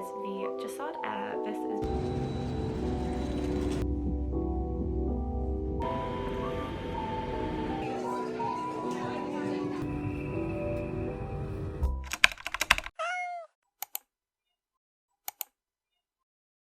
is the Just Air. This is...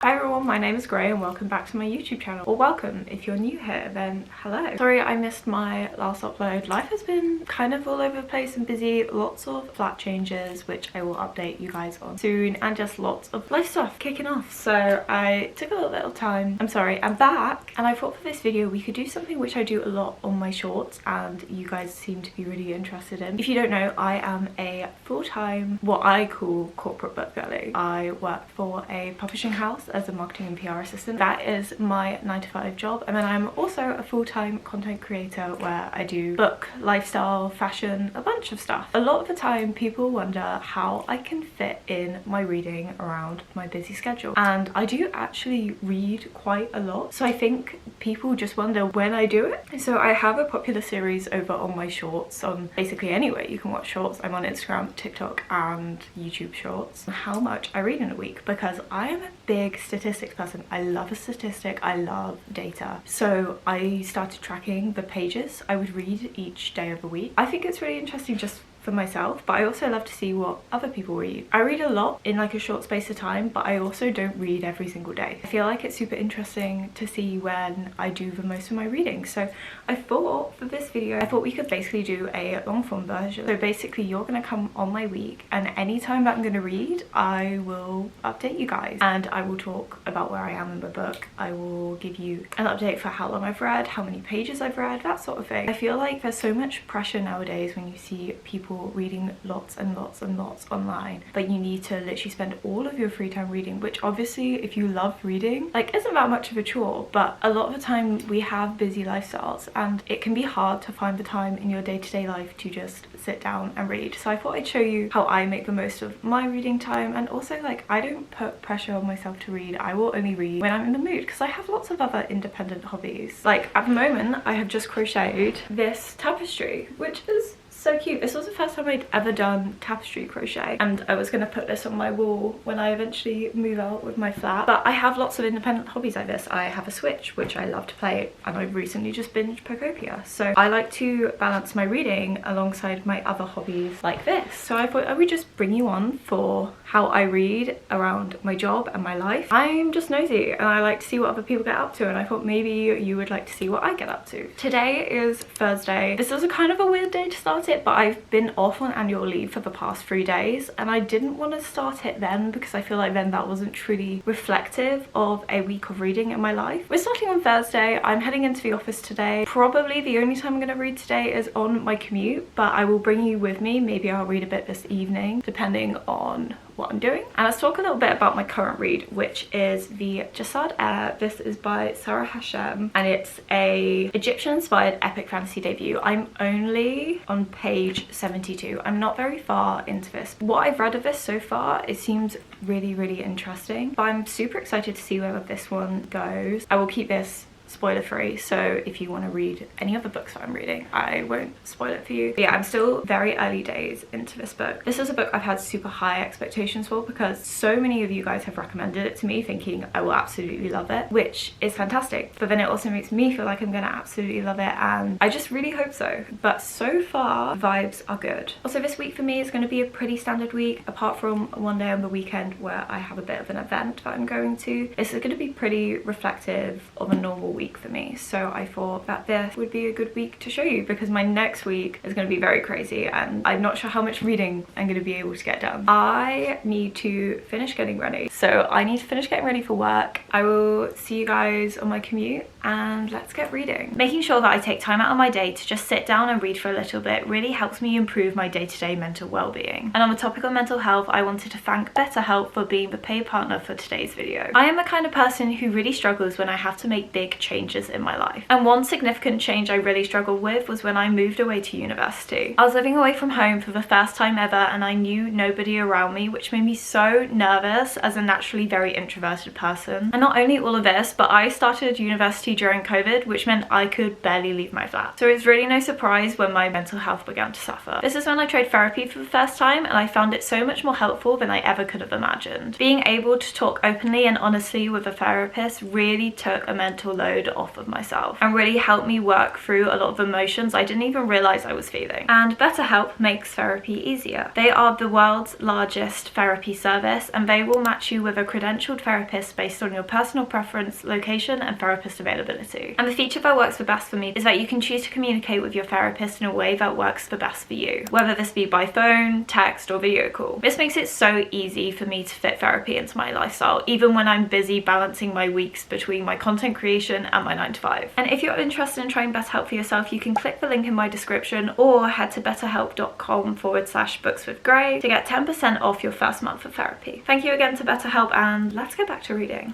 Hi everyone, my name is Gray and welcome back to my YouTube channel. Or welcome, if you're new here, then hello. Sorry I missed my last upload. Life has been kind of all over the place and busy. Lots of flat changes, which I will update you guys on soon, and just lots of life stuff kicking off. So I took a little bit of time. I'm back, and I thought for this video we could do something which I do a lot on my shorts and you guys seem to be really interested in. If you don't know, I am a full-time, what I call corporate book girlie. I work for a publishing house as a marketing and PR assistant. That is my 9-to-5 job, and then I'm also a full-time content creator where I do book, lifestyle, fashion, a bunch of stuff. A lot of the time people wonder how I can fit in my reading around my busy schedule, and I do actually read quite a lot, so I think people just wonder when I do it. So I have a popular series over on my shorts, on basically anywhere you can watch shorts. I'm on Instagram, TikTok and YouTube shorts. How much I read in a week, because I am a big statistics person. I love a statistic, I love data. So I started tracking the pages I would read each day of the week. I think it's really interesting just for myself, but I also love to see what other people read. I read a lot in like a short space of time, but I also don't read every single day. I feel like it's super interesting to see when I do the most of my reading. So I thought for this video, I thought we could basically do a long form version. So basically you're gonna come on my week, and anytime that I'm gonna read, I will update you guys and I will talk about where I am in the book. I will give you an update for how long I've read, how many pages I've read, that sort of thing. I feel like there's so much pressure nowadays when you see people reading lots and lots and lots online, but you need to literally spend all of your free time reading, which obviously if you love reading, like, isn't that much of a chore, but a lot of the time we have busy lifestyles and it can be hard to find the time in your day-to-day life to just sit down and read. So I thought I'd show you how I make the most of my reading time, and also like I don't put pressure on myself to read. I will only read when I'm in the mood, because I have lots of other independent hobbies. Like at the moment I have just crocheted this tapestry, which is so cute. This was the first time I'd ever done tapestry crochet, and I was going to put this on my wall when I eventually move out with my flat. But I have lots of independent hobbies like this. I have a Switch, which I love to play, and I've recently just binged Pocopia. So I like to balance my reading alongside my other hobbies like this. So I thought I would just bring you on for how I read around my job and my life. I'm just nosy and I like to see what other people get up to, and I thought maybe you would like to see what I get up to. Today is Thursday. This is a kind of a weird day to start it, but I've been off on annual leave for the past 3 days, and I didn't want to start it then because I feel like then that wasn't truly reflective of a week of reading in my life. We're starting on Thursday. I'm heading into the office today. Probably the only time I'm going to read today is on my commute, but I will bring you with me. Maybe I'll read a bit this evening depending on what I'm doing. And let's talk a little bit about my current read, which is the Just Air. This is by Sarah Hashem, and it's a Egyptian inspired epic fantasy debut. I'm only on page 72. I'm not very far into this. What I've read of this so far, it seems really interesting, but I'm super excited to see where this one goes. I will keep this spoiler free, so if you want to read any of the books that I'm reading, I won't spoil it for you. But yeah, I'm still very early days into this book. This is a book I've had super high expectations for because so many of you guys have recommended it to me, thinking I will absolutely love it, which is fantastic, but then it also makes me feel like I'm gonna absolutely love it, and I just really hope so. But so far vibes are good. Also, this week for me is going to be a pretty standard week, apart from one day on the weekend where I have a bit of an event that I'm going to. This is going to be pretty reflective of a normal week for me, so I thought that this would be a good week to show you, because my next week is going to be very crazy and I'm not sure how much reading I'm going to be able to get done. I need to finish getting ready, so I need to finish getting ready for work. I will see you guys on my commute, and let's get reading. Making sure that I take time out of my day to just sit down and read for a little bit really helps me improve my day-to-day mental well-being. And on the topic of mental health, I wanted to thank BetterHelp for being the paid partner for today's video. I am the kind of person who really struggles when I have to make big changes changes in my life. And one significant change I really struggled with was when I moved away to university. I was living away from home for the first time ever, and I knew nobody around me, which made me so nervous as a naturally very introverted person. And not only all of this, but I started university during COVID, which meant I could barely leave my flat. So it's really no surprise when my mental health began to suffer. This is when I tried therapy for the first time, and I found it so much more helpful than I ever could have imagined. Being able to talk openly and honestly with a therapist really took a mental load off of myself and really helped me work through a lot of emotions I didn't even realize I was feeling. And BetterHelp makes therapy easier. They are the world's largest therapy service, and they will match you with a credentialed therapist based on your personal preference, location, and therapist availability. And the feature that works the best for me is that you can choose to communicate with your therapist in a way that works the best for you, whether this be by phone, text, or video call. This makes it so easy for me to fit therapy into my lifestyle, even when I'm busy balancing my weeks between my content creation and my 9 to 5. And if you're interested in trying BetterHelp for yourself, you can click the link in my description or head to betterhelp.com/bookswithgray to get 10% off your first month of therapy. Thank you again to BetterHelp, and let's go back to reading.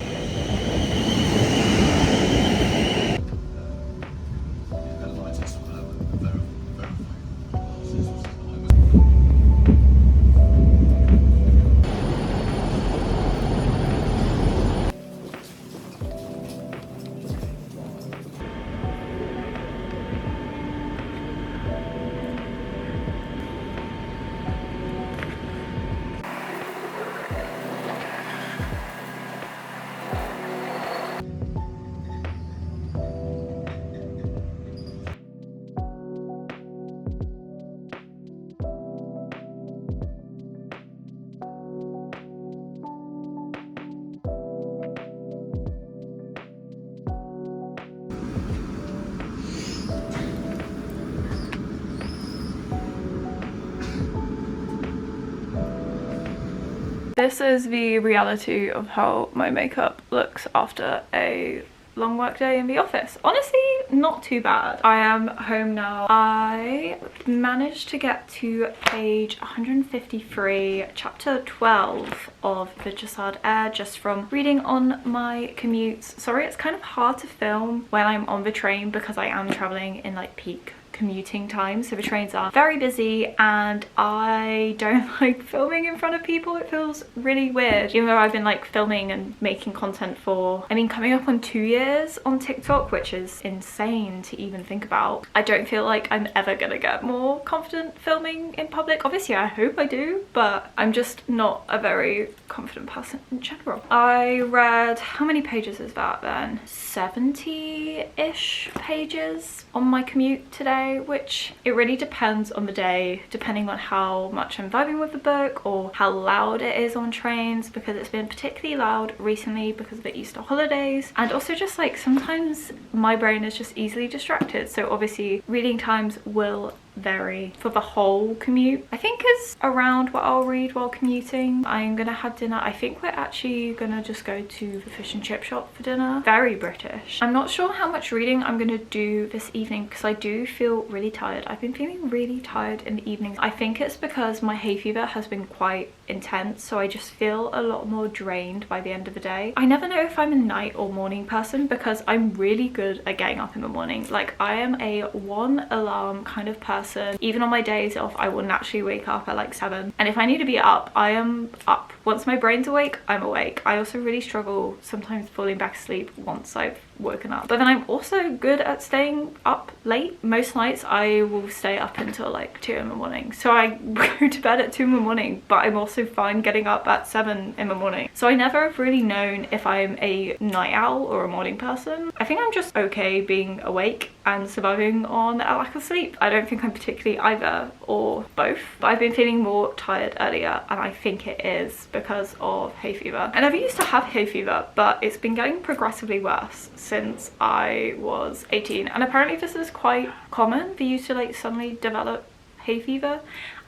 This is the reality of how my makeup looks after a long work day in the office. Honestly, not too bad. I am home now. I managed to get to page 153, chapter 12 of the Jessard Air, just from reading on my commutes. Sorry, it's kind of hard to film when I'm on the train because I am traveling in like peak commuting time, so the trains are very busy and I don't like filming in front of people. It feels really weird, even though I've been like filming and making content for, I mean, coming up on 2 years on TikTok, which is insane to even think about. I don't feel like I'm ever gonna get more confident filming in public. Obviously I hope I do, but I'm just not a very confident person in general. I read, how many pages is that then? 70-ish pages on my commute today, which it really depends on the day, depending on how much I'm vibing with the book or how loud it is on trains, because it's been particularly loud recently because of the Easter holidays, and also just like sometimes my brain is just easily distracted, so obviously reading times will vary for the whole commute. I think is around what I'll read while commuting. I'm gonna have dinner. I think we're actually gonna just go to the fish and chip shop for dinner. Very British. I'm not sure how much reading I'm gonna do this evening because I do feel really tired. I've been feeling really tired in the evenings. I think it's because my hay fever has been quite intense, so I just feel a lot more drained by the end of the day. I never know if I'm a night or morning person because I'm really good at getting up in the morning. Like I am a 1 alarm kind of person. Even on my days off, I will naturally wake up at like 7, and if I need to be up, I am up. Once my brain's awake, I'm awake. I also really struggle sometimes falling back asleep once I've woken up, but then I'm also good at staying up late. Most nights I will stay up until like 2 in the morning, so I go to bed at 2 in the morning, but I'm also fine getting up at 7 in the morning. So I never have really known if I'm a night owl or a morning person. I think I'm just okay being awake and surviving on a lack of sleep. I don't think I'm particularly either or both, but I've been feeling more tired earlier, and I think it is because of hay fever. I never used to have hay fever, but it's been getting progressively worse since I was 18, and apparently this is quite common for you to like suddenly develop hay fever.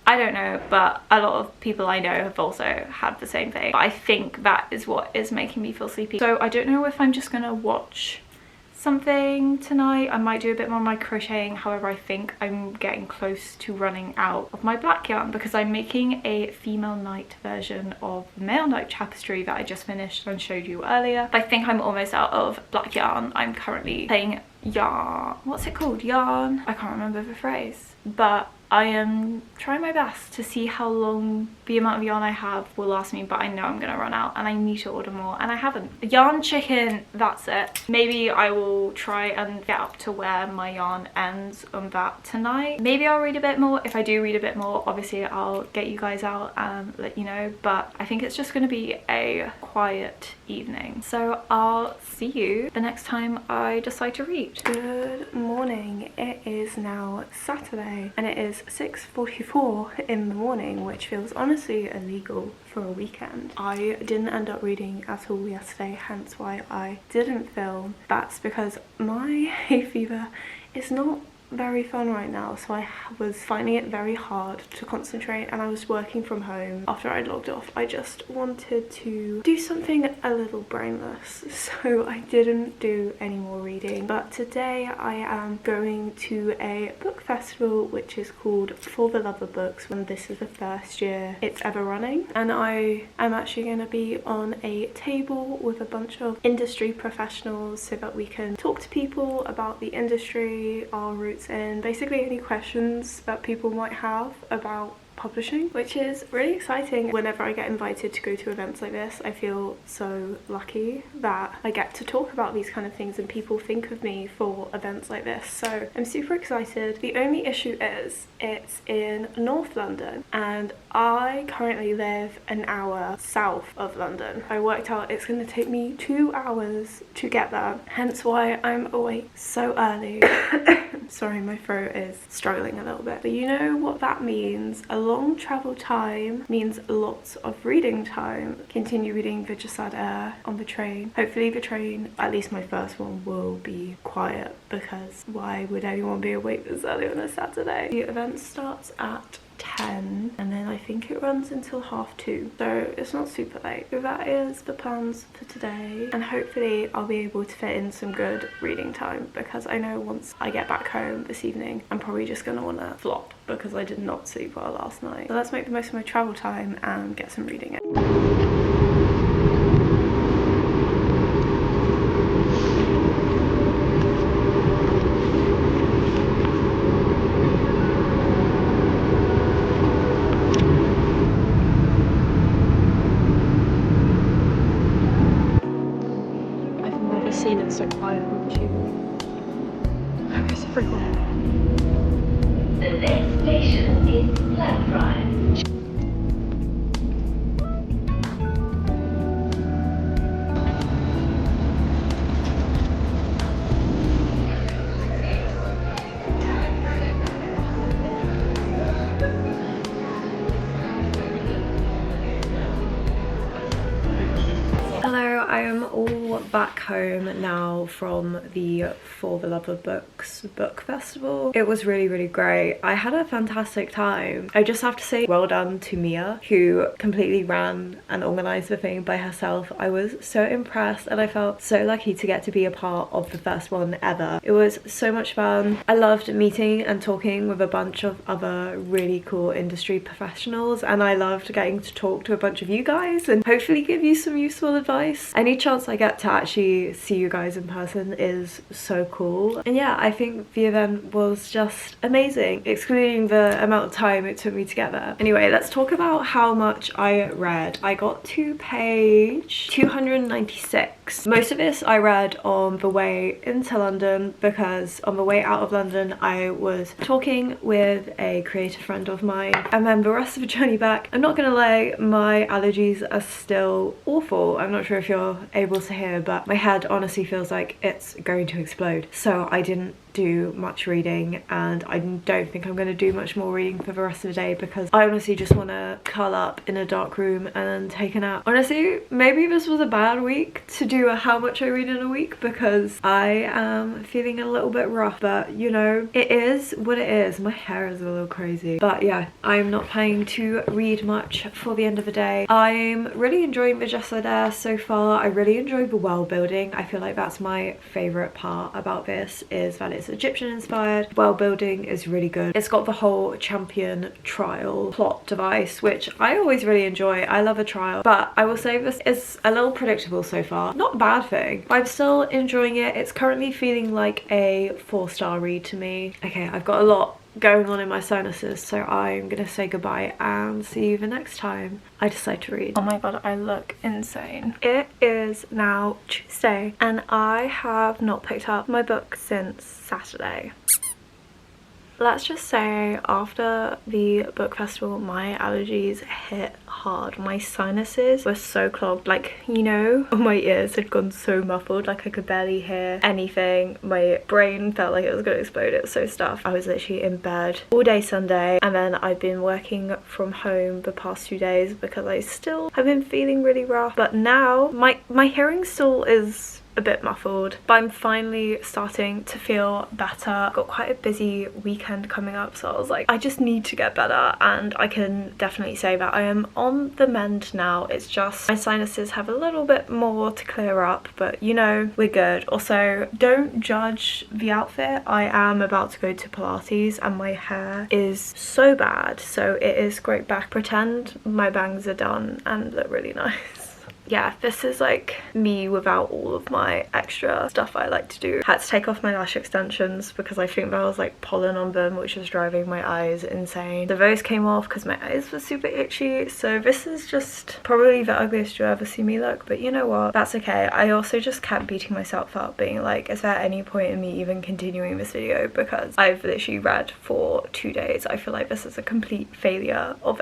I don't know, but a lot of people I know have also had the same thing. But I think that is what is making me feel sleepy. So I don't know if I'm just gonna watch something tonight. I might do a bit more of my crocheting. However, I think I'm getting close to running out of my black yarn because I'm making a female night version of the male night tapestry that I just finished and showed you earlier. But I think I'm almost out of black yarn. I'm currently playing yarn. What's it called? Yarn? I can't remember the phrase. But I am trying my best to see how long the amount of yarn I have will last me, but I know I'm gonna run out and I need to order more, and I haven't. Yarn chicken, that's it. Maybe I will try and get up to where my yarn ends on that tonight. Maybe I'll read a bit more. If I do read a bit more, obviously I'll get you guys out and let you know, but I think it's just gonna be a quiet evening. So I'll see you the next time I decide to read. Good morning. It is now Saturday and it is 6:44 in the morning, which feels honestly illegal for a weekend. I didn't end up reading at all yesterday, hence why I didn't film. That's because my hay fever is not very fun right now, so I was finding it very hard to concentrate, and I was working from home after I'd logged off. I just wanted to do something a little brainless, so I didn't do any more reading. But today I am going to a book festival which is called For the Love of Books, and this is the first year it's ever running, and I am actually going to be on a table with a bunch of industry professionals so that we can talk to people about the industry, our roots, and basically any questions that people might have about publishing, which is really exciting. Whenever I get invited to go to events like this, I feel so lucky that I get to talk about these kind of things and people think of me for events like this. So I'm super excited. The only issue is it's in North London and I currently live an hour south of London. I worked out it's going to take me 2 hours to get there, hence why I'm awake so early. Sorry, my throat is struggling a little bit, but you know what that means. A long travel time means lots of reading time. Continue reading Vijayasada on the train. Hopefully the train, at least my first one, will be quiet, because why would anyone be awake this early on a Saturday? The event starts at 10 and then I think it runs until 2:30, so it's not super late. So that is the plans for today, and hopefully I'll be able to fit in some good reading time, because I know once I get back home this evening I'm probably just gonna want to flop because I did not sleep well last night. So let's make the most of my travel time and get some reading in. Seen it so quiet on YouTube. Where's everyone? The next station is Blackfriars. Hello, I am all back home now from the For the Love of Books book festival. It was really great. I had a fantastic time. I just have to say well done to Mia, who completely ran and organised the thing by herself. I was so impressed and I felt so lucky to get to be a part of the first one ever. It was so much fun. I loved meeting and talking with a bunch of other really cool industry professionals, and I loved getting to talk to a bunch of you guys and hopefully give you some useful advice. Any chance I get to actually see you guys in person is so cool. And yeah, I think the event was just amazing, excluding the amount of time it took me to get there. Anyway, let's talk about how much I read. I got to page 296. Most of this I read on the way into London, because on the way out of London I was talking with a creative friend of mine, and then the rest of the journey back, I'm not gonna lie, my allergies are still awful. I'm not sure if you're able to hear, but my head honestly feels like it's going to explode. So I didn't do much reading, and I don't think I'm going to do much more reading for the rest of the day because I honestly just want to curl up in a dark room and take a nap. Honestly, maybe this was a bad week to do a how much I read in a week because I am feeling a little bit rough, but you know, it is what it is. My hair is a little crazy, but yeah, I'm not planning to read much for the end of the day. I'm really enjoying the Just There so far. I really enjoy the world building. I feel like that's my favorite part about this, is that it's Egyptian inspired. World building is really good. It's got the whole champion trial plot device, which I always really enjoy. I love a trial, but I will say this is a little predictable so far. Not a bad thing, but I'm still enjoying it. It's currently feeling like a 4-star read to me. Okay, I've got a lot going on in my sinuses, so I'm gonna say goodbye and see you the next time I decide to read. Oh my god, I look insane. It is now Tuesday and I have not picked up my book since Saturday. Let's just say after the book festival, my allergies hit hard. My sinuses were so clogged, like, you know, my ears had gone so muffled, like I could barely hear anything. My brain felt like it was gonna explode. It was so stuffed. I was literally in bed all day Sunday, and then I've been working from home the past 2 days because I still have been feeling really rough. But now my hearing still is a bit muffled, but I'm finally starting to feel better. I've got quite a busy weekend coming up, so I was like, I just need to get better, and I can definitely say that I am on the mend now. It's just my sinuses have a little bit more to clear up, but you know, we're good. Also, don't judge the outfit. I am about to go to Pilates and my hair is so bad, so it is scraped back. Pretend my bangs are done and look really nice. Yeah, this is like me without all of my extra stuff I like to do. Had to take off my lash extensions because I think there was like pollen on them, which was driving my eyes insane. So those came off because my eyes were super itchy. So this is just probably the ugliest you'll ever see me look, but you know what, that's okay. I also just kept beating myself up, being like, is there any point in me even continuing this video, because I've literally read for 2 days. I feel like this is a complete failure of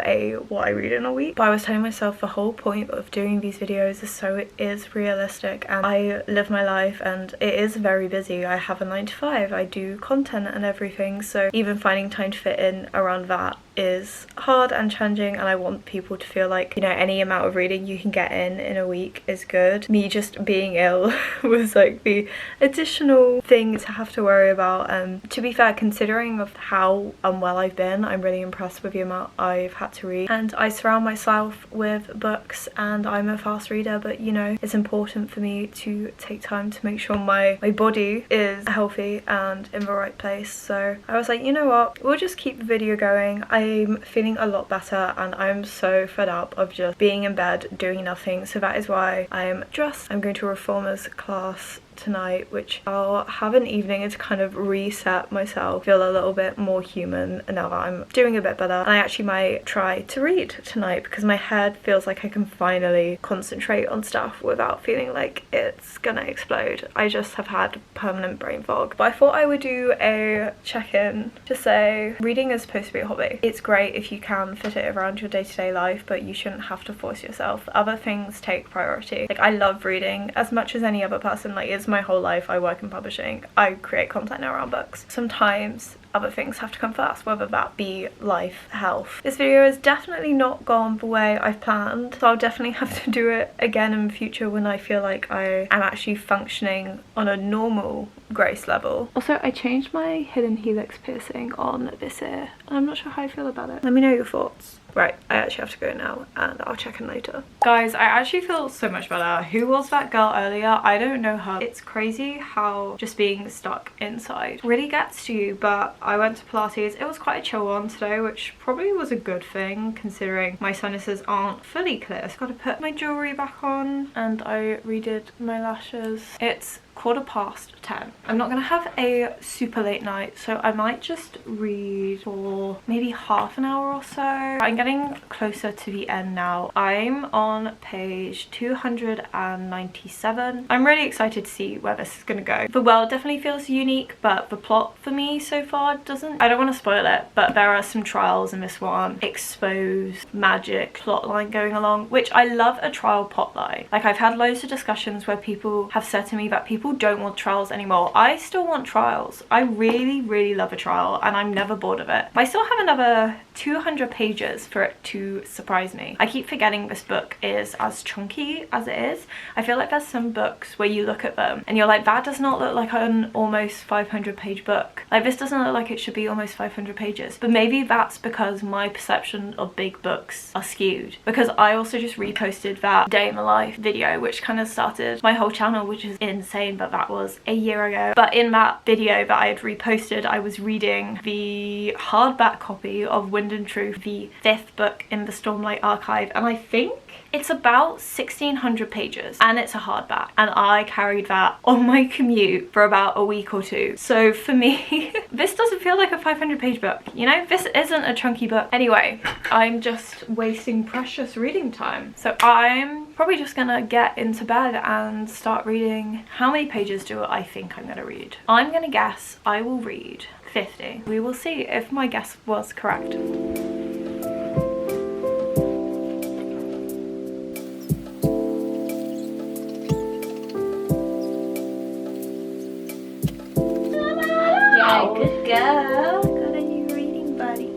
what I read in a week. But I was telling myself the whole point of doing these videos is so it is realistic, and I live my life and it is very busy. I have a 9 to 5, I do content and everything, so even finding time to fit in around that is hard and challenging, and I want people to feel like, you know, any amount of reading you can get in a week is good. Me just being ill was like the additional thing to have to worry about, and to be fair, considering of how unwell I've been, I'm really impressed with the amount I've had to read. And I surround myself with books and I'm a fast reader, but you know, it's important for me to take time to make sure my body is healthy and in the right place. So I was like, you know what, we'll just keep the video going. I'm feeling a lot better and I'm so fed up of just being in bed doing nothing, so that is why I'm going to a reformers class tonight, which I'll have an evening to kind of reset myself, feel a little bit more human now that I'm doing a bit better. And I actually might try to read tonight because my head feels like I can finally concentrate on stuff without feeling like it's gonna explode. I just have had permanent brain fog. But I thought I would do a check-in to say reading is supposed to be a hobby. It's great if you can fit it around your day-to-day life, but you shouldn't have to force yourself. Other things take priority. Like, I love reading as much as any other person. Like, it's my whole life. I work in publishing. I create content around books. Sometimes other things have to come first, whether that be life, health. This video has definitely not gone the way I've planned, so I'll definitely have to do it again in the future when I feel like I am actually functioning on a normal grace level. Also, I changed my hidden helix piercing on this ear and I'm not sure how I feel about it. Let me know your thoughts. Right, I actually have to go now and I'll check in later. Guys, I actually feel so much better. Who was that girl earlier? I don't know her. It's crazy how just being stuck inside really gets to you, but I went to Pilates. It was quite a chill one today, which probably was a good thing considering my sinuses aren't fully clear. So I've got to put my jewellery back on and I redid my lashes. It's 10:15. I'm not gonna have a super late night, so I might just read for maybe half an hour or so. I'm getting closer to the end now. I'm on page 297. I'm really excited to see where this is gonna go. The world definitely feels unique, but the plot for me so far doesn't. I don't want to spoil it, but there are some trials in this one, exposed magic plotline going along, which I love a trial plotline. Like, I've had loads of discussions where people have said to me that people people don't want trials anymore. I still want trials. I really love a trial and I'm never bored of it. I still have another 200 pages for it to surprise me. I keep forgetting this book is as chunky as it is. I feel like there's some books where you look at them and you're like, that does not look like an almost 500 page book. Like this doesn't look like it should be almost 500 pages. But maybe that's because my perception of big books are skewed. Because I also just reposted that day in the life video, which kind of started my whole channel, which is insane, but that was a year ago. But in that video that I had reposted, I was reading the hardback copy of Wind and Truth, the 5th book in the Stormlight Archive, and I think it's about 1600 pages and it's a hardback, and I carried that on my commute for about a week or two. So for me, this doesn't feel like a 500 page book, you know? This isn't a chunky book. Anyway, I'm just wasting precious reading time. So I'm probably just gonna get into bed and start reading. How many pages do I think I'm gonna read? I'm gonna guess I will read 50. We will see if my guess was correct. Good girl. Got a new reading buddy.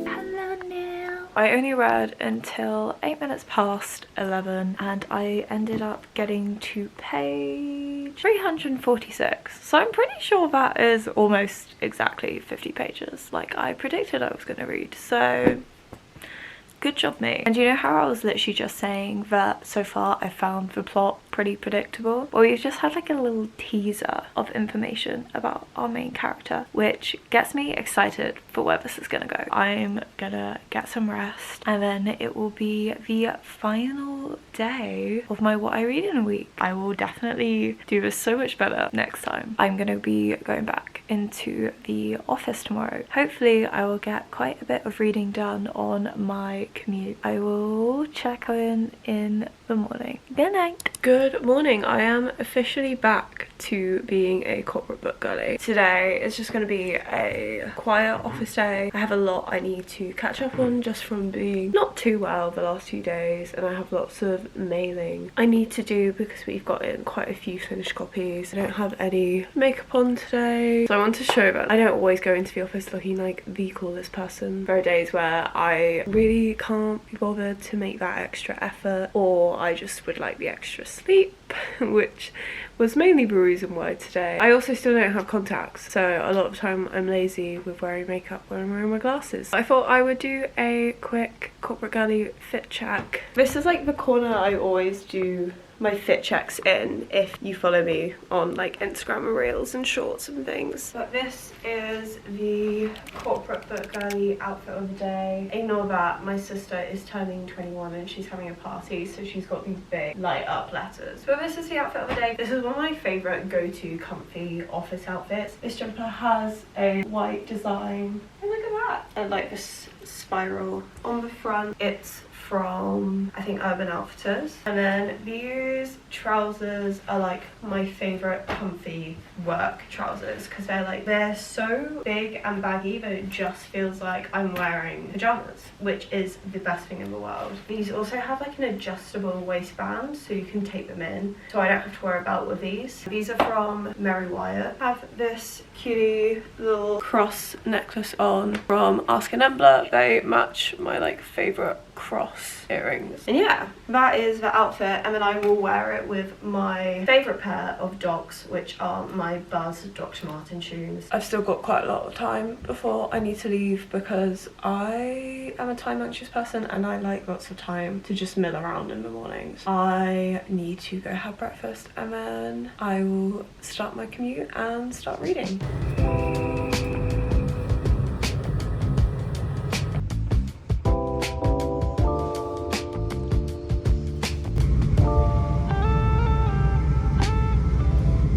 Hello now. I only read until 8 minutes past 11 and I ended up getting to page 346. So I'm pretty sure that is almost exactly 50 pages like I predicted I was going to read. So good job me. And you know how I was literally just saying that so far I found the plot pretty predictable? Well, we've just had like a little teaser of information about our main character, which gets me excited for where this is gonna go. I'm gonna get some rest and then it will be the final day of my What I Read in a Week. I will definitely do this so much better next time. I'm gonna be going back into the office tomorrow. Hopefully I will get quite a bit of reading done on my commute. I will check in the morning. Good night. Good morning. I am officially back to being a corporate book girlie. Today is just going to be a quiet office day. I have a lot I need to catch up on just from being not too well the last 2 days, and I have lots of mailing I need to do because we've got in quite a few finished copies. I don't have any makeup on today, so I want to show that I don't always go into the office looking like the coolest person. There are days where I really can't be bothered to make that extra effort, or I just would like the extra sleep, which was mainly the reason why today. I also still don't have contacts, so a lot of the time I'm lazy with wearing makeup when I'm wearing my glasses. I thought I would do a quick corporate girlie fit check. This is like the corner I always do my fit checks in if you follow me on like Instagram and Reels and shorts and things. But this is the corporate book girlie outfit of the day. Ignore that, my sister is turning 21 and she's having a party, so she's got these big light up letters. But this is the outfit of the day. This is one of my favourite go-to comfy office outfits. This jumper has a white design, and look at that, and like this spiral on the front. It's from I think Urban Outfitters, and then these trousers are like my favorite comfy work trousers because they're so big and baggy that it just feels like I'm wearing pajamas, which is the best thing in the world. These also have like an adjustable waistband so you can tape them in, so I don't have to worry about with these. These are from Mary Wyatt. I have this cutie little cross necklace on from Ask an Embler. They match my like favorite cross earrings, and yeah, that is the outfit. And then I will wear it with my favorite pair of docs, which are my Buzz Dr. Martin shoes. I've still got quite a lot of time before I need to leave because I am a time anxious person and I like lots of time to just mill around in the mornings. I need to go have breakfast and then I will start my commute and start reading.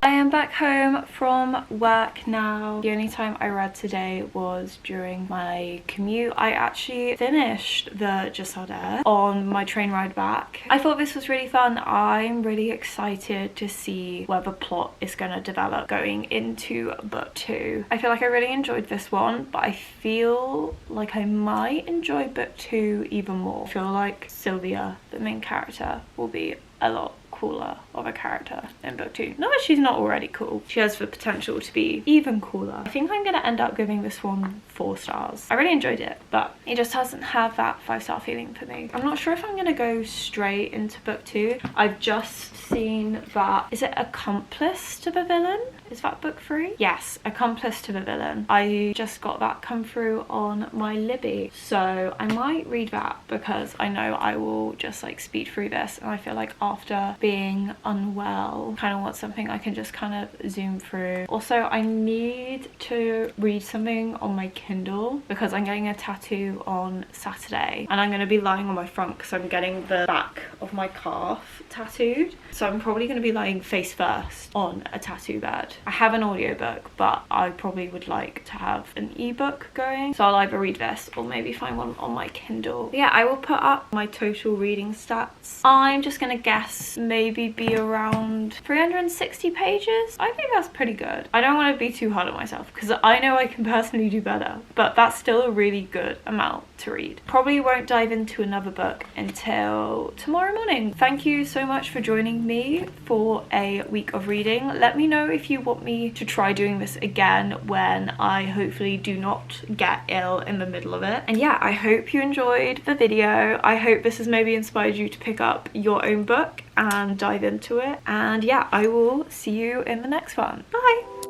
I am back home from work now. The only time I read today was during my commute. I actually finished the Gisalder on my train ride back. I thought this was really fun. I'm really excited to see where the plot is going to develop going into book 2. I feel like I really enjoyed this one, but I feel like I might enjoy book 2 even more. I feel like Sylvia, the main character, will be a lot cooler of a character in book 2. Not that she's not already cool. She has the potential to be even cooler. I think I'm gonna end up giving this one 4 stars. I really enjoyed it, but it just doesn't have that 5-star feeling for me. I'm not sure if I'm gonna go straight into book 2. I've just seen that, is it Accomplice to the Villain? Is that book 3? Yes, Accomplice to the Villain. I just got that come through on my Libby, so I might read that because I know I will just like speed through this, and I feel like after being unwell, kind of want something I can just kind of zoom through. Also, I need to read something on my Kindle because I'm getting a tattoo on Saturday, and I'm going to be lying on my front because I'm getting the back of my calf tattooed, so I'm probably going to be lying face first on a tattoo bed. I have an audiobook, but I probably would like to have an ebook going, so I'll either read this or maybe find one on my Kindle. But yeah, I will put up my total reading stats. I'm just gonna guess maybe be around 360 pages. I think that's pretty good. I don't want to be too hard on myself because I know I can personally do better, but that's still a really good amount to read. Probably won't dive into another book until tomorrow morning. Thank you so much for joining me for a week of reading. Let me know if you want me to try doing this again when I hopefully do not get ill in the middle of it. And yeah, I hope you enjoyed the video. I hope this has maybe inspired you to pick up your own book and dive into it. And yeah, I will see you in the next one. Bye!